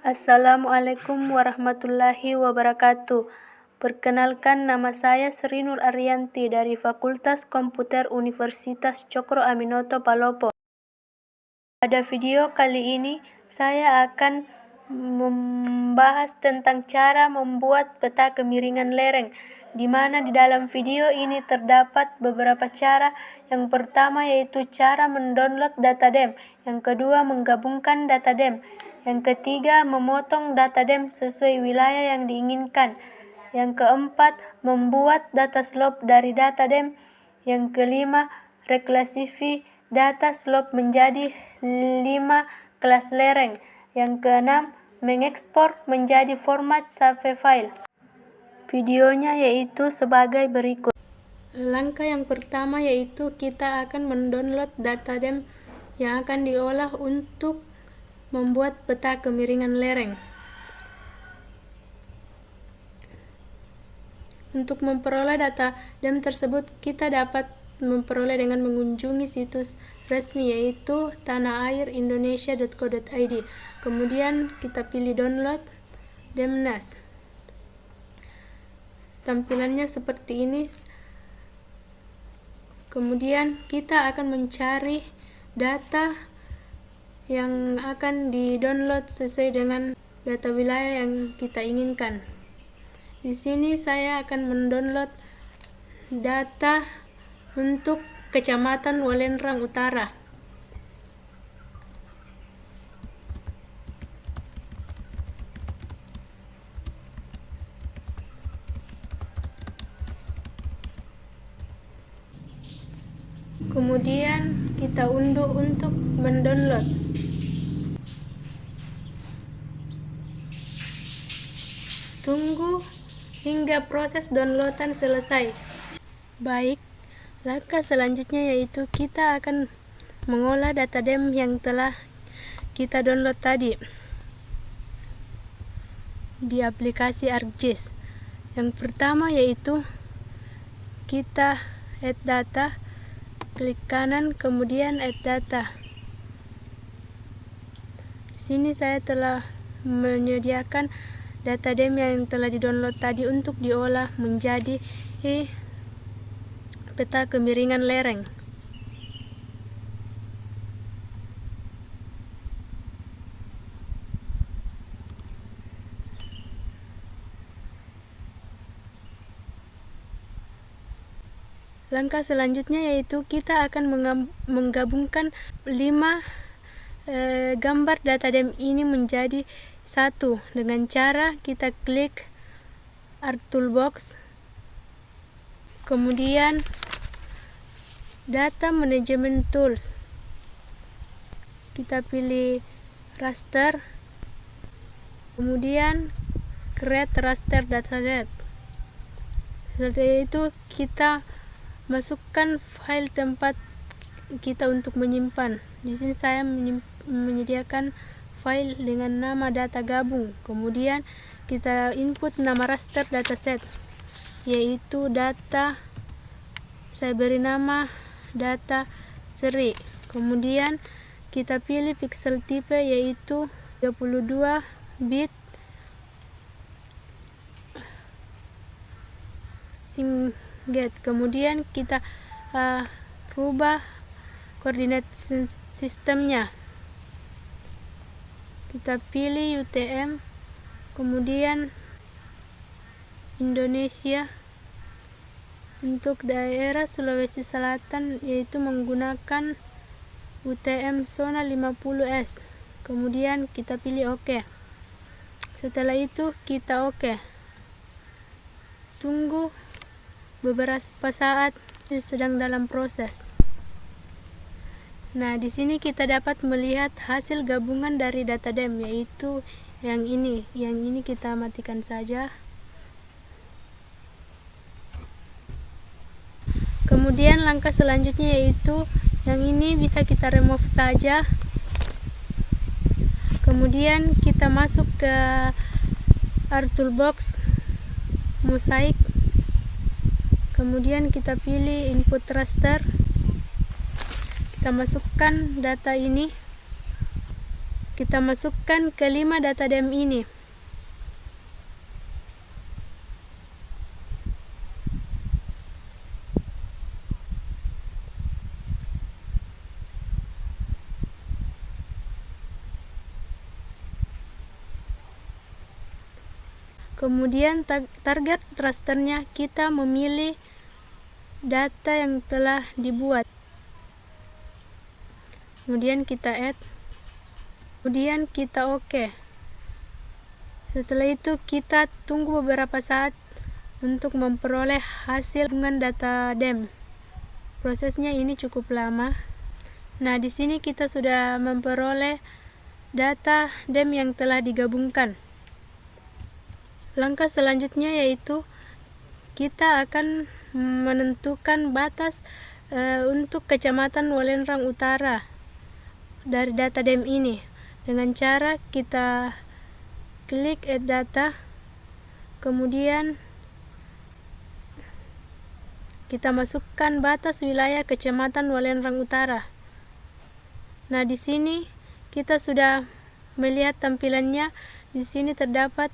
Assalamualaikum warahmatullahi wabarakatuh. Perkenalkan, nama saya Sri Nur Ariyanti dari Fakultas Komputer Universitas Cokro Aminoto Palopo. Pada video kali ini, saya akan membahas tentang cara membuat peta kemiringan lereng, di mana di dalam video ini terdapat beberapa cara. Yang pertama yaitu cara mendownload data DEM, yang kedua menggabungkan data DEM, yang ketiga memotong data DEM sesuai wilayah yang diinginkan, yang keempat membuat data slope dari data DEM, yang kelima reklasifikasi data slope menjadi 5 kelas lereng, yang keenam mengekspor menjadi format save file. Videonya yaitu sebagai berikut. Langkah yang pertama yaitu kita akan mendownload data DEM yang akan diolah untuk membuat peta kemiringan lereng. Untuk memperoleh data DEM tersebut, kita dapat memperoleh dengan mengunjungi situs resmi yaitu tanahairindonesia.co.id. Kemudian kita pilih download DEMNAS. Tampilannya seperti ini. Kemudian kita akan mencari data yang akan di-download sesuai dengan data wilayah yang kita inginkan. Di sini saya akan mendownload data untuk Kecamatan Walendrang Utara. Kemudian kita unduh untuk mendownload. Tunggu hingga proses downloadan selesai. Baik, langkah selanjutnya yaitu kita akan mengolah data DEM yang telah kita download tadi di aplikasi ArcGIS. Yang pertama yaitu kita add data, klik kanan kemudian add data. Di sini saya telah menyediakan data DEM yang telah di-download tadi untuk diolah menjadi peta kemiringan lereng. Langkah selanjutnya yaitu kita akan menggabungkan 5 gambar data DEM ini menjadi satu dengan cara kita klik Art Toolbox, kemudian Data Management Tools, kita pilih raster, kemudian Create Raster Dataset. Setelah itu kita masukkan file tempat kita untuk menyimpan. Di sini saya menyediakan file dengan nama data gabung. Kemudian kita input nama raster dataset yaitu data, saya beri nama data seri. Kemudian kita pilih pixel tipe yaitu 32 bit Singet. Kemudian kita rubah koordinat sistemnya. Kita pilih UTM, kemudian Indonesia. Untuk daerah Sulawesi Selatan yaitu menggunakan UTM zona 50S. Kemudian kita pilih OK. Setelah itu kita OK. Tunggu beberapa saat, sedang dalam proses. Nah, di sini kita dapat melihat hasil gabungan dari data DEM yaitu yang ini. Yang ini kita matikan saja. Kemudian langkah selanjutnya yaitu yang ini bisa kita remove saja. Kemudian kita masuk ke Art Toolbox, Mosaic. Kemudian kita pilih input raster. Kita masukkan data ini. Kita masukkan ke 5 data dem ini. Kemudian target rasternya kita memilih data yang telah dibuat. Kemudian kita add. Kemudian kita OK. Setelah itu kita tunggu beberapa saat untuk memperoleh hasil gabungan data dem. Prosesnya ini cukup lama. Nah, di sini kita sudah memperoleh data dem yang telah digabungkan. Langkah selanjutnya yaitu kita akan menentukan batas untuk Kecamatan Walendrang Utara dari data dem ini dengan cara kita klik add data, kemudian kita masukkan batas wilayah Kecamatan Walendrang Utara. Nah, di sini kita sudah melihat tampilannya. Di sini terdapat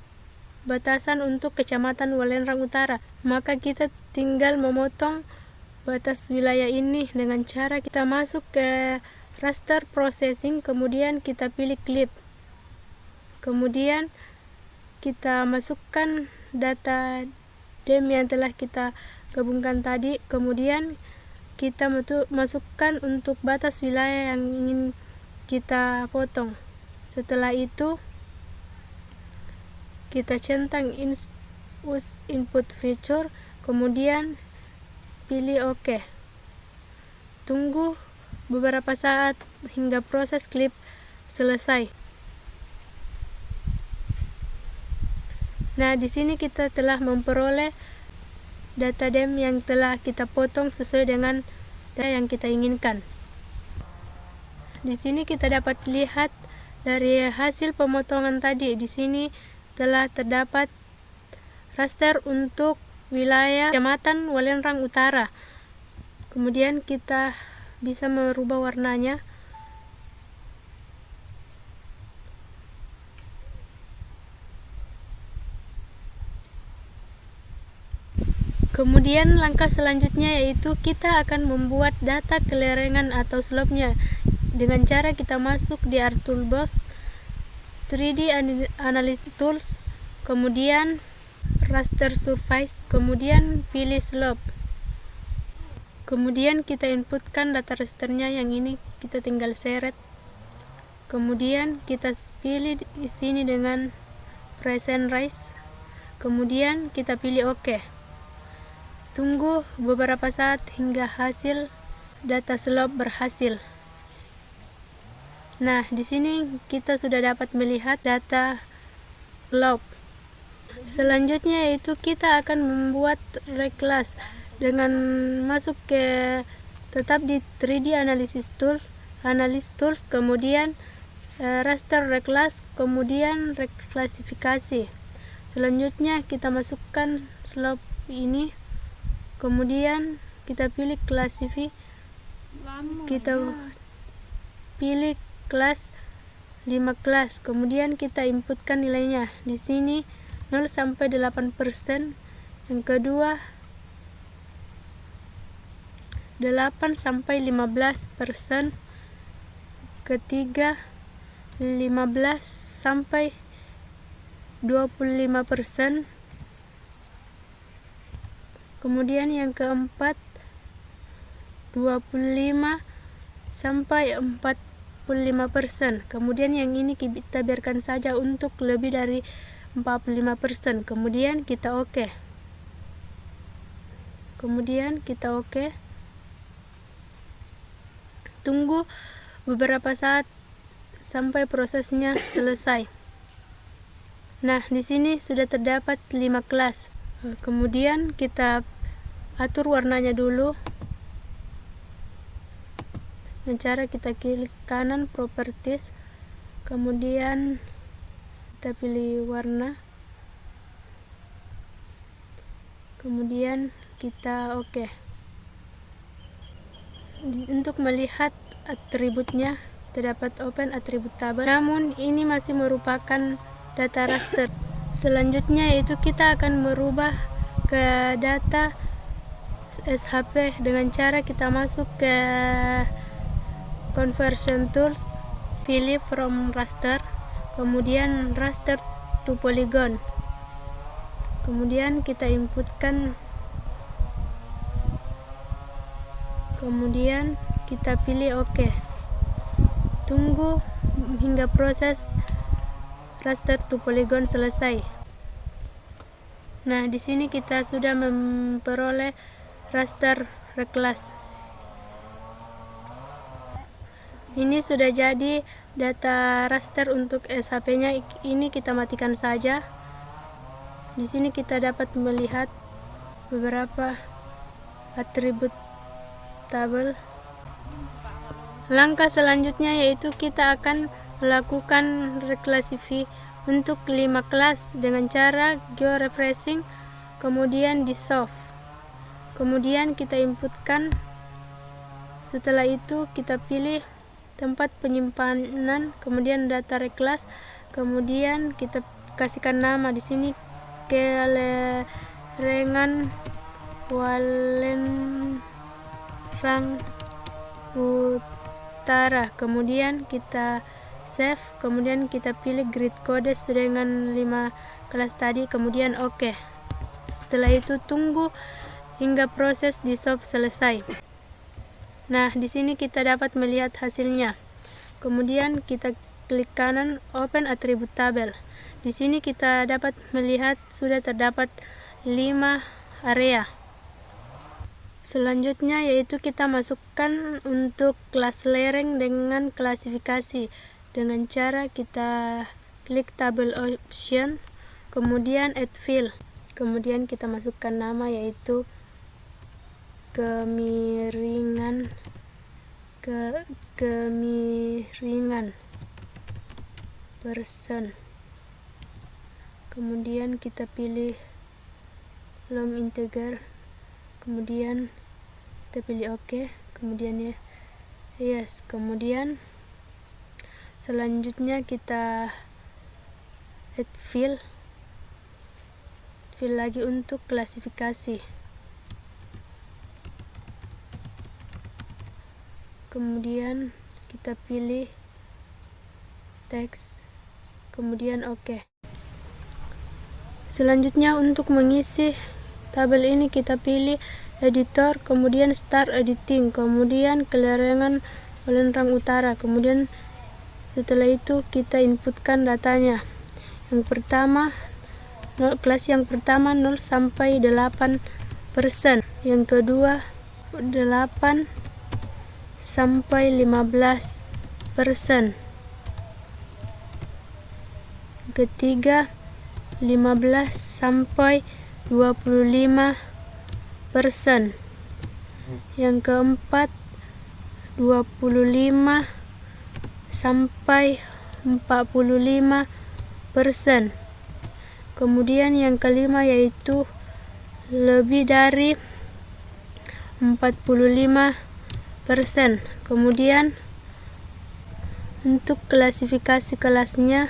batasan untuk Kecamatan Walendrang Utara. Maka kita tinggal memotong batas wilayah ini dengan cara kita masuk ke raster processing, kemudian kita pilih clip. Kemudian kita masukkan data dem yang telah kita gabungkan tadi, kemudian kita masukkan untuk batas wilayah yang ingin kita potong. Setelah itu kita centang use input feature, kemudian pilih OK. Tunggu beberapa saat hingga proses klip selesai. Nah, di sini kita telah memperoleh data dem yang telah kita potong sesuai dengan data yang kita inginkan. Di sini kita dapat lihat dari hasil pemotongan tadi. Di sini telah terdapat raster untuk wilayah Kecamatan Walendrang Utara. Kemudian kita bisa merubah warnanya. Kemudian langkah selanjutnya yaitu kita akan membuat data kelerengan atau slope-nya dengan cara kita masuk di Art Toolbox, 3D Analysis Tools, kemudian Raster Surface, kemudian pilih Slope. Kemudian kita inputkan data rasternya yang ini, kita tinggal seret. Kemudian kita pilih di sini dengan Present Rise. Kemudian kita pilih OK. Tunggu beberapa saat hingga hasil data slope berhasil. Nah, di sini kita sudah dapat melihat data slope. Selanjutnya yaitu kita akan membuat reclass dengan masuk ke tetap di 3D Analysis Tools, kemudian raster reclass, kemudian reklasifikasi. Selanjutnya kita masukkan slope ini, kemudian kita pilih kita pilih kelas 5 kelas, kemudian kita inputkan nilainya. Di sini 0 sampai 8%, yang kedua 8 sampai 15%, ketiga 15 sampai 25%, kemudian yang keempat 25 sampai 45%. Kemudian yang ini kita biarkan saja untuk lebih dari 45%. Kemudian kita OK. Tunggu beberapa saat sampai prosesnya selesai. Nah, di sini sudah terdapat 5 kelas. Kemudian kita atur warnanya dulu. Dengan cara kita klik kanan properties, kemudian kita pilih warna, kemudian kita OK. Untuk melihat atributnya terdapat open attribute table, namun ini masih merupakan data raster. Selanjutnya yaitu kita akan merubah ke data SHP dengan cara kita masuk ke conversion tools, pilih from raster, kemudian raster to polygon, kemudian kita inputkan, kemudian kita pilih OK. Tunggu hingga proses raster to polygon selesai. Nah, di sini kita sudah memperoleh raster reclass. Ini sudah jadi data raster untuk SHP-nya. Ini kita matikan saja. Di sini kita dapat melihat beberapa atribut tabel. Langkah selanjutnya yaitu kita akan melakukan reclassify untuk 5 kelas dengan cara georefreshing, kemudian dissolve, kemudian kita inputkan. Setelah itu kita pilih tempat penyimpanan, kemudian data reclass, kemudian kita kasihkan nama di sini Kelerengan Walenrang Utara, kemudian kita save, kemudian kita pilih grid code dengan 5 kelas tadi, kemudian OK. Setelah itu tunggu hingga proses dissolve selesai. Nah, di sini kita dapat melihat hasilnya. Kemudian kita klik kanan open attribute table. Di sini kita dapat melihat sudah terdapat 5 area. Selanjutnya yaitu kita masukkan untuk kelas lereng dengan klasifikasi dengan cara kita klik table option, kemudian add field, kemudian kita masukkan nama yaitu kemiringan person, kemudian kita pilih long integer, kemudian kita pilih OK, kemudian yes, kemudian selanjutnya kita add field lagi untuk klasifikasi, kemudian kita pilih teks, kemudian OK. Selanjutnya untuk mengisi tabel ini kita pilih editor, kemudian start editing, kemudian Kelerengan Walenrang Utara, kemudian setelah itu kita inputkan datanya. Yang pertama, kelas yang pertama 0 sampai 8%, yang kedua 8 sampai 15%, ketiga 15 sampai 25%, yang keempat 25 sampai 45%, kemudian yang kelima yaitu lebih dari 45%. Kemudian untuk klasifikasi kelasnya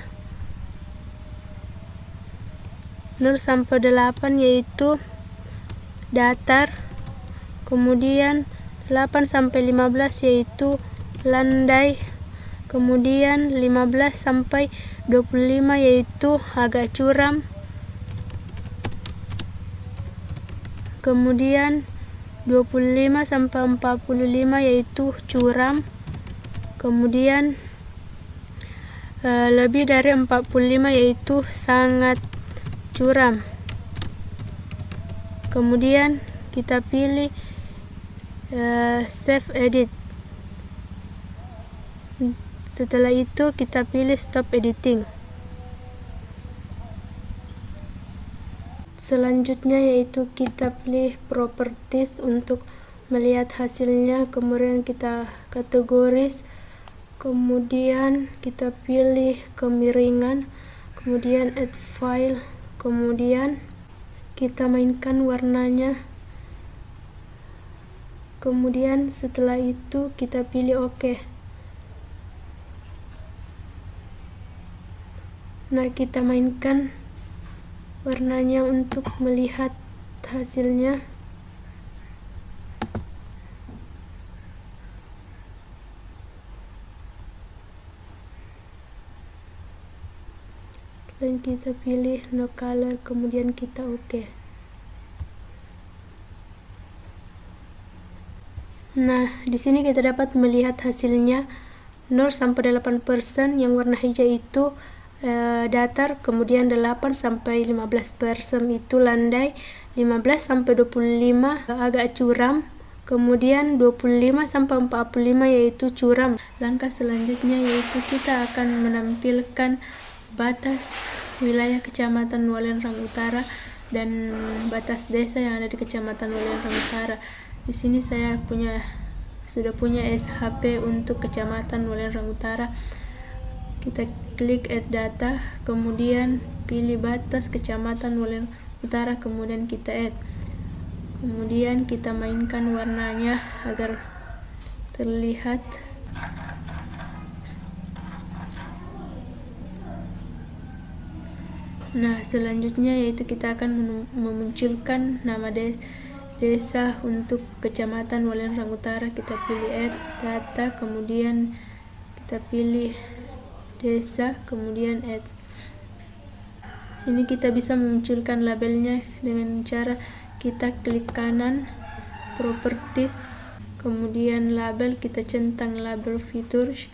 0 sampai 8 yaitu datar, kemudian 8 sampai 15 yaitu landai, kemudian 15 sampai 25 yaitu agak curam, kemudian 25 sampai 45 yaitu curam, kemudian lebih dari 45 yaitu sangat curam. Kemudian kita pilih save edit. Setelah itu kita pilih stop editing. Selanjutnya yaitu kita pilih properties untuk melihat hasilnya, kemudian kita kategoris, kemudian kita pilih kemiringan, kemudian add file, kemudian kita mainkan warnanya, kemudian setelah itu kita pilih OK. Nah, kita mainkan warnanya untuk melihat hasilnya. Dan kita pilih no color, kemudian kita oke. Nah, di sini kita dapat melihat hasilnya 0 sampai 8%, yang warna hijau itu datar, kemudian 8 sampai 15% itu landai, 15 sampai 25 agak curam, kemudian 25 sampai 45 yaitu curam. Langkah selanjutnya yaitu kita akan menampilkan batas wilayah Kecamatan Walendrang Utara dan batas desa yang ada di Kecamatan Walendrang Utara. Di sini saya sudah punya SHP untuk Kecamatan Walendrang Utara. Kita klik add data, kemudian pilih batas Kecamatan Walendrang Utara, kemudian kita add. Kemudian kita mainkan warnanya agar terlihat. Nah, selanjutnya yaitu kita akan memunculkan nama desa untuk Kecamatan Walendrang Utara. Kita pilih add data, kemudian kita pilih desa, kemudian add. Sini kita bisa memunculkan labelnya dengan cara kita klik kanan properties, kemudian label, kita centang label features,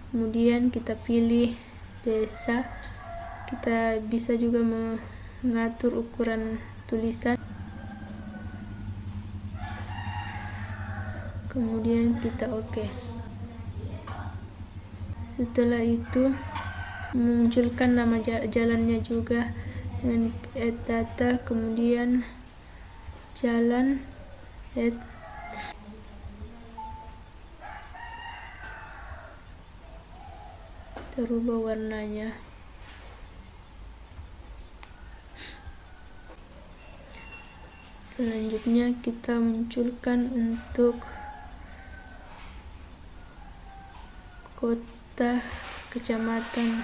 kemudian kita pilih desa. Kita bisa juga mengatur ukuran tulisan, kemudian kita oke. Setelah itu memunculkan nama jalannya juga dengan add data, kemudian jalan add. Kita rubah warnanya. Selanjutnya kita munculkan untuk kota kecamatan.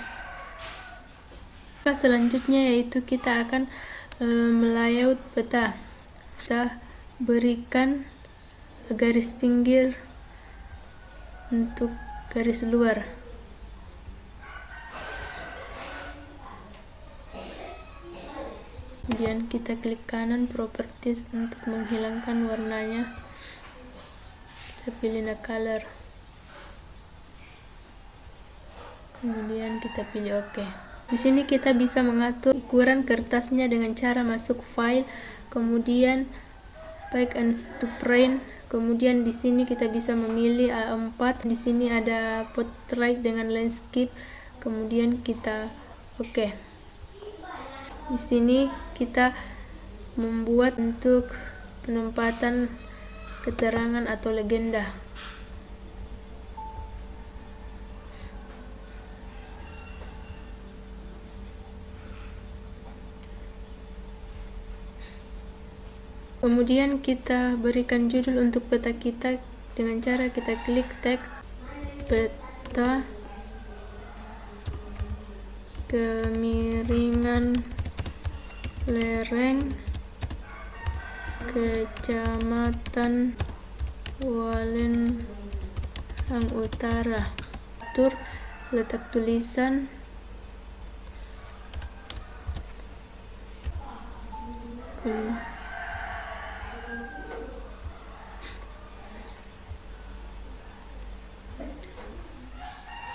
Selanjutnya yaitu kita akan melayout peta. Kita berikan garis pinggir untuk garis luar. Kemudian kita klik kanan properties untuk menghilangkan warnanya. Kita pilih no color, kemudian kita pilih oke. Di sini kita bisa mengatur ukuran kertasnya dengan cara masuk file, kemudian pack and to print. Kemudian di sini kita bisa memilih A4. Di sini ada portrait dengan landscape. Kemudian kita oke. Di sini kita membuat untuk penempatan keterangan atau legenda. Kemudian kita berikan judul untuk peta kita dengan cara kita klik teks peta kemiringan lereng Kecamatan Walendrang Utara. Atur letak tulisan,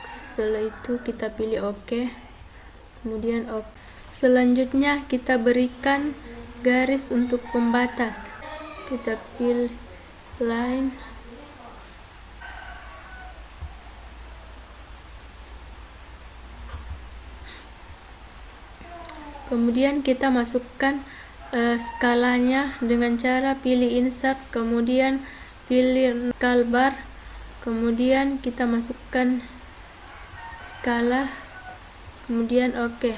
setelah itu kita pilih oke, kemudian oke. Selanjutnya kita berikan garis untuk pembatas. Kita pilih line, kemudian kita masukkan skalanya dengan cara pilih insert, kemudian pilih scale bar, kemudian kita masukkan skala, kemudian oke.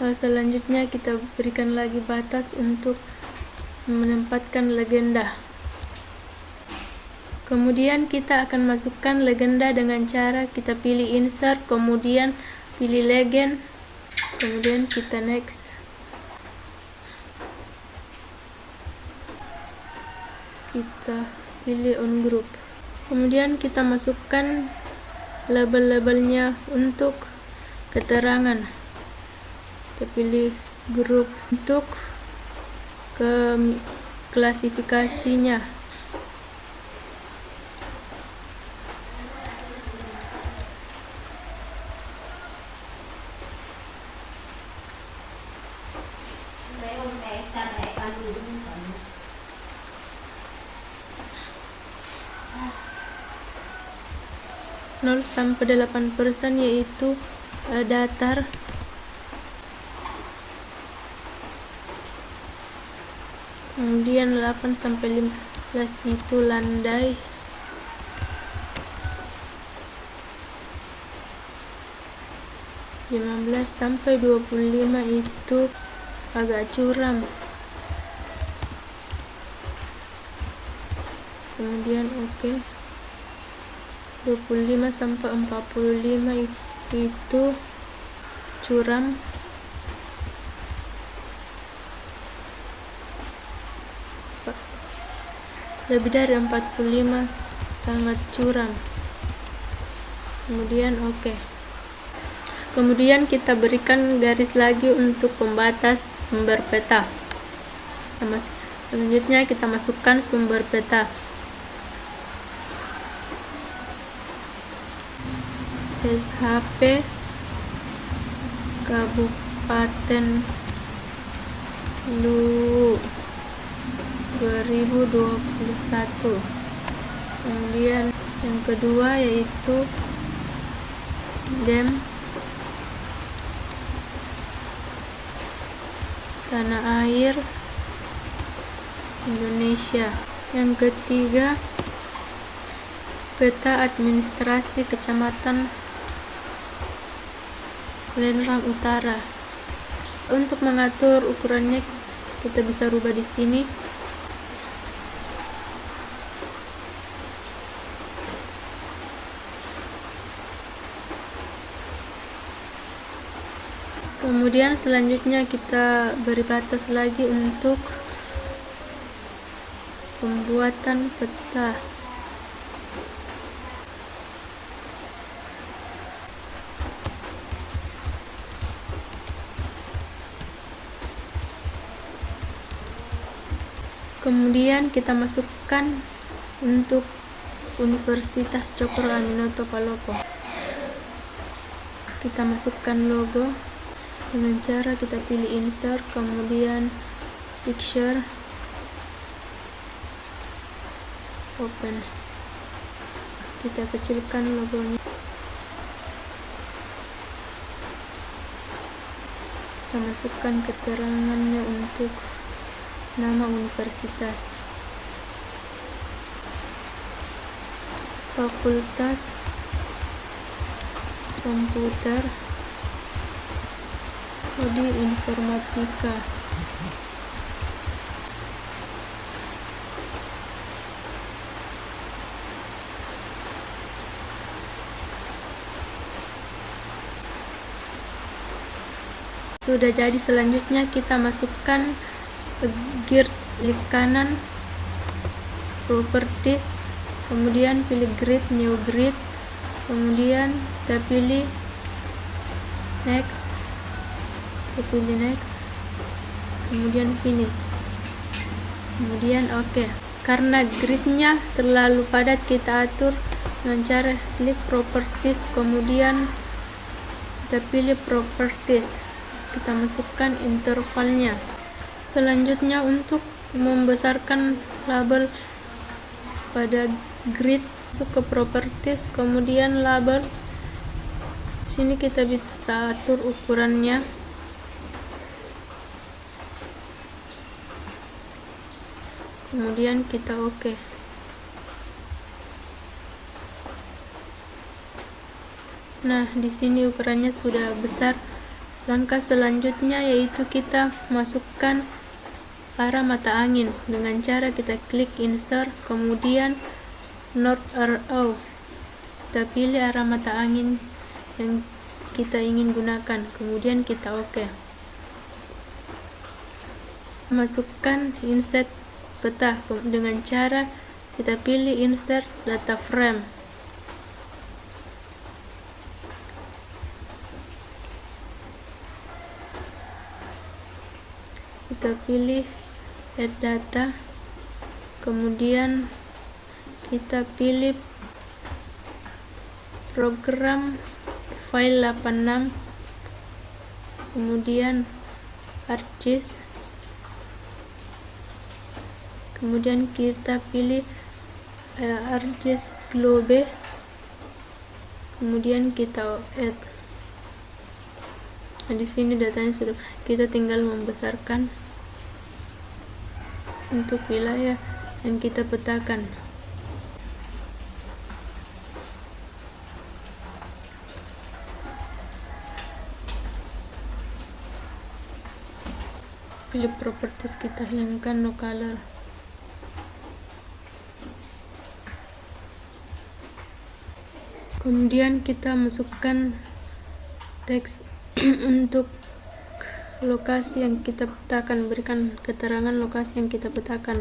Selanjutnya kita berikan lagi batas untuk menempatkan legenda. Kemudian kita akan masukkan legenda dengan cara kita pilih insert, kemudian pilih legend, kemudian kita next. Kita pilih on group. Kemudian kita masukkan label-labelnya untuk keterangan. Kita pilih grup untuk ke klasifikasinya. Nol sampai 8% yaitu datar. Kemudian 8 sampai 15 itu landai. Lima belas sampai 25 itu agak curam. Kemudian oke. 25 sampai 45 itu curam. Lebih dari 45 sangat curam. Kemudian oke. Kemudian kita berikan garis lagi untuk pembatas sumber peta. Selanjutnya kita masukkan sumber peta. SHP Kabupaten Luwu 2021. Kemudian yang kedua yaitu DEM Tanah Air Indonesia. Yang ketiga peta administrasi Kecamatan Palembang Utara. Untuk mengatur ukurannya kita bisa rubah di sini. Kemudian selanjutnya kita beri batas lagi untuk pembuatan peta. Kemudian kita masukkan untuk Universitas Cokro Aminoto Palopo. Kita masukkan logo dengan cara kita pilih insert, kemudian picture, open. Kita kecilkan logonya. Kita masukkan keterangannya untuk nama universitas. Fakultas Komputer Prodi Informatika. Sudah jadi, selanjutnya kita masukkan gear, klik kanan, properties, kemudian pilih grid, new grid, kemudian kita pilih next, kemudian finish, kemudian oke. Karena gridnya terlalu padat, kita atur dengan cara klik properties, kemudian kita pilih properties, kita masukkan intervalnya. Selanjutnya untuk membesarkan label pada grid, masuk ke properties, kemudian label. Sini kita bisa atur ukurannya. Kemudian kita oke. Nah, di sini ukurannya sudah besar. Langkah selanjutnya yaitu kita masukkan arah mata angin dengan cara kita klik insert, kemudian North RO. Kita pilih arah mata angin yang kita ingin gunakan, kemudian kita OK. Masukkan insert peta dengan cara kita pilih insert data frame. Kita pilih add data, kemudian kita pilih program file 86, kemudian ArcGIS, kemudian kita pilih ArcGIS Globe, kemudian kita add. Nah, di sini datanya sudah, kita tinggal membesarkan untuk wilayah yang kita petakan. Pilih properties, kita hilangkan no color. Kemudian kita masukkan teks untuk lokasi yang kita petakan, berikan keterangan lokasi yang kita petakan.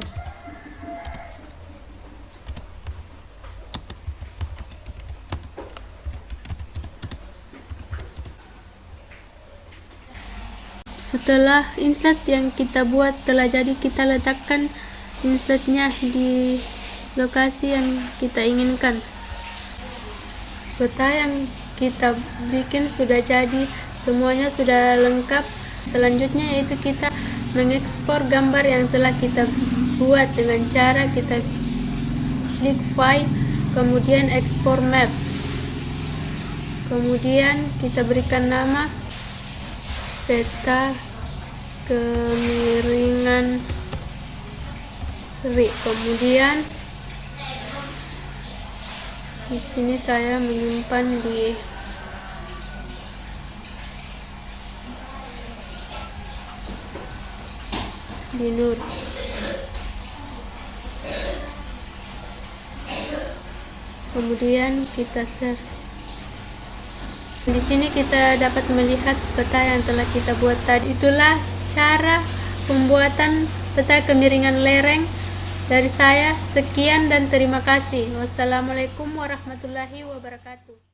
Setelah insert yang kita buat telah jadi, kita letakkan insertnya di lokasi yang kita inginkan. Peta yang kita bikin sudah jadi, semuanya sudah lengkap. Selanjutnya yaitu kita mengekspor gambar yang telah kita buat dengan cara kita klik file, kemudian export map, kemudian kita berikan nama peta kemiringan seri. Kemudian di sini saya menyimpan di NUR. Kemudian kita save. Di sini kita dapat melihat peta yang telah kita buat tadi. Itulah cara pembuatan peta kemiringan lereng dari saya. Sekian dan terima kasih. Wassalamualaikum warahmatullahi wabarakatuh.